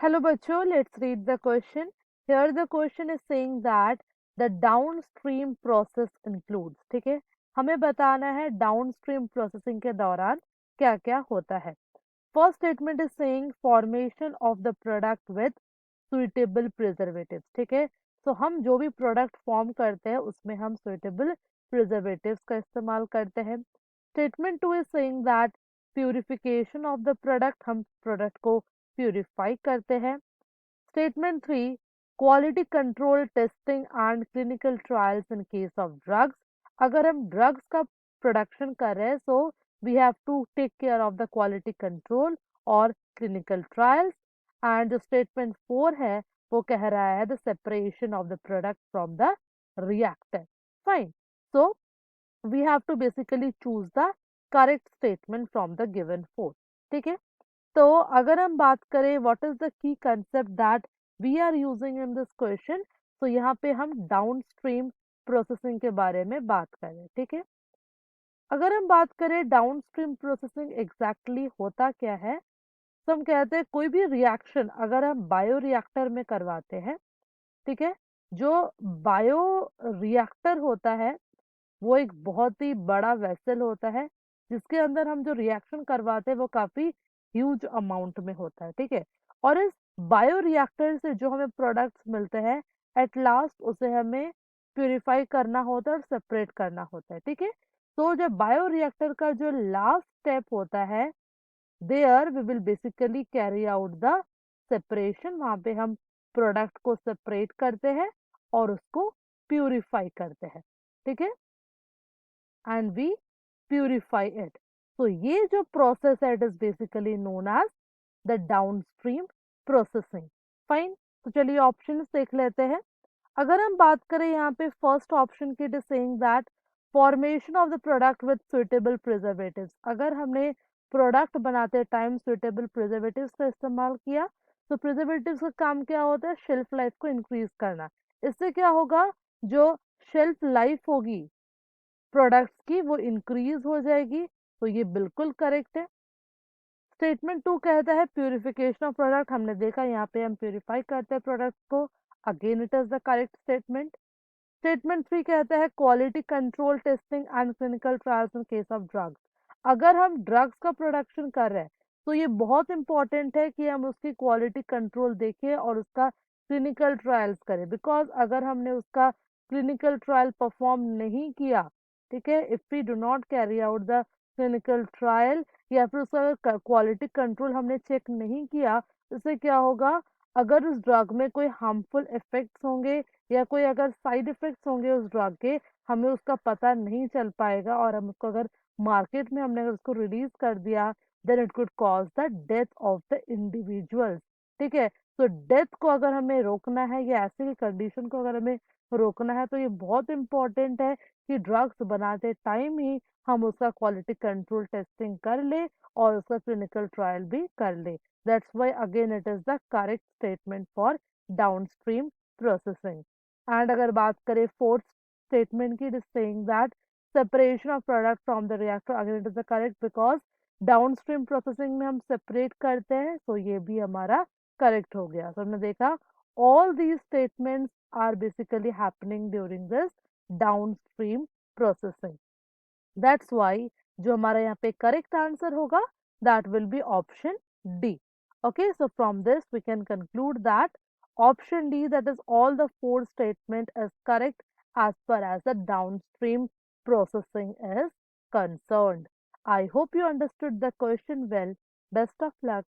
Hello बच्चों, let's read the question. Here the question is saying that the downstream process includes. ठीक है, हमें बताना है downstream processing के दौरान क्या क्या होता है. First statement is saying formation of the product with suitable preservatives. ठीक है, तो हम जो भी प्रोडक्ट फॉर्म करते हैं उसमें हम suitable preservatives का इस्तेमाल करते हैं. Statement 2 is saying that purification of the product, हम प्रोडक्ट को प्यूरिफाई करते हैं. Statement 3, quality control testing and clinical trials in case of drugs. अगर हम ड्रग्स का प्रोडक्शन कर रहे हैं so we have to take care of the quality control और clinical trials. And जो statement 4 है वो कह रहा है the separation of the product from the reactor. Fine. So we have to basically choose the correct statement from the given 4. ठीक है, तो अगर हम बात करें what is the key concept that we are using in this question, तो यहाँ पे हम डाउनस्ट्रीम प्रोसेसिंग के बारे में बात कर रहे हैं. ठीक है, अगर हम बात करें डाउनस्ट्रीम प्रोसेसिंग एग्जैक्टली होता क्या है, तो हम कहते हैं कोई भी रिएक्शन अगर हम बायो रिएक्टर में करवाते हैं, ठीक है, जो बायो रिएक्टर होता है वो एक बहुत ही बड़ा वेसल होता है जिसके अंदर हम जो रिएक्शन करवाते हैं वो काफी ह्यूज अमाउंट में होता है. ठीक है, और इस बायो रिएक्टर से जो हमें प्रोडक्ट्स मिलते हैं एट लास्ट उसे हमें प्यूरिफाई करना होता है और सेपरेट करना होता है. ठीक है, तो जब बायो रिएक्टर का जो लास्ट स्टेप होता है there we will basically carry out the separation. वहां पे हम प्रोडक्ट को सेपरेट करते हैं और उसको प्यूरिफाई करते हैं. ठीक है, and we purify it. So ये जो process है it is basically known as the downstream processing. Fine. तो चलिए ऑप्शंस देख लेते हैं. अगर हम बात करें यहाँ पे फर्स्ट ऑप्शन की, it is saying that formation of the product with suitable preservatives. अगर हमने प्रोडक्ट बनाते टाइम सुइटेबल प्रिजर्वेटिव्स का इस्तेमाल किया तो प्रिजर्वेटिव्स का काम क्या होता है, शेल्फ लाइफ को इंक्रीज करना. इससे क्या होगा, जो शेल्फ लाइफ होगी प्रोडक्ट्स की वो इंक्रीज हो जाएगी. तो ये बिल्कुल करेक्ट है. स्टेटमेंट 2 कहता है प्यूरिफिकेशन ऑफ प्रोडक्ट. हमने देखा यहाँ पे हम प्यूरिफाई करते हैं प्रोडक्ट को. Again it is the correct statement. Statement 3 कहता है quality control testing and clinical trials in case of drugs. अगर हम ड्रग्स का प्रोडक्शन कर रहे हैं तो ये बहुत इंपॉर्टेंट है कि हम उसकी क्वालिटी कंट्रोल देखें और उसका क्लिनिकल ट्रायल्स करें. बिकॉज अगर हमने उसका क्लिनिकल ट्रायल परफॉर्म नहीं किया, ठीक है, if we do not carry out the clinical trial या फिर उसका क्वालिटी कंट्रोल हमने चेक नहीं किया, इससे क्या होगा, अगर उस ड्रग में कोई हार्मफुल इफेक्ट्स होंगे या कोई अगर साइड इफेक्ट्स होंगे उस ड्रग के, हमें उसका पता नहीं चल पाएगा और हम उसको अगर मार्केट में हमने अगर उसको रिलीज कर दिया then it could cause the death of the individuals. ठीक है, तो डेथ को अगर हमें रोकना है या ऐसे की कंडीशन को अगर हमें रोकना है तो ये बहुत इंपॉर्टेंट है कि ड्रग्स बनाते टाइम ही हम उसका क्वालिटी कंट्रोल टेस्टिंग कर ले और उसका क्लिनिकल ट्रायल भी कर ले. That's why again it is the correct statement for downstream processing. And अगर बात करें फोर्थ स्टेटमेंट की, it is saying that separation of product from the reactor. Again it is the correct because downstream processing में हम separate करते हैं, तो ये भी हमारा करेक्ट हो गया. तो हमने देखा all these statements are basically happening during this downstream processing. That's why जो हमारा यहाँ पे correct answer होगा that will be option D. Okay, so from this we can conclude that option D, that is all the four statement is correct as far as the downstream processing is concerned. I hope you understood the question well. Best of luck.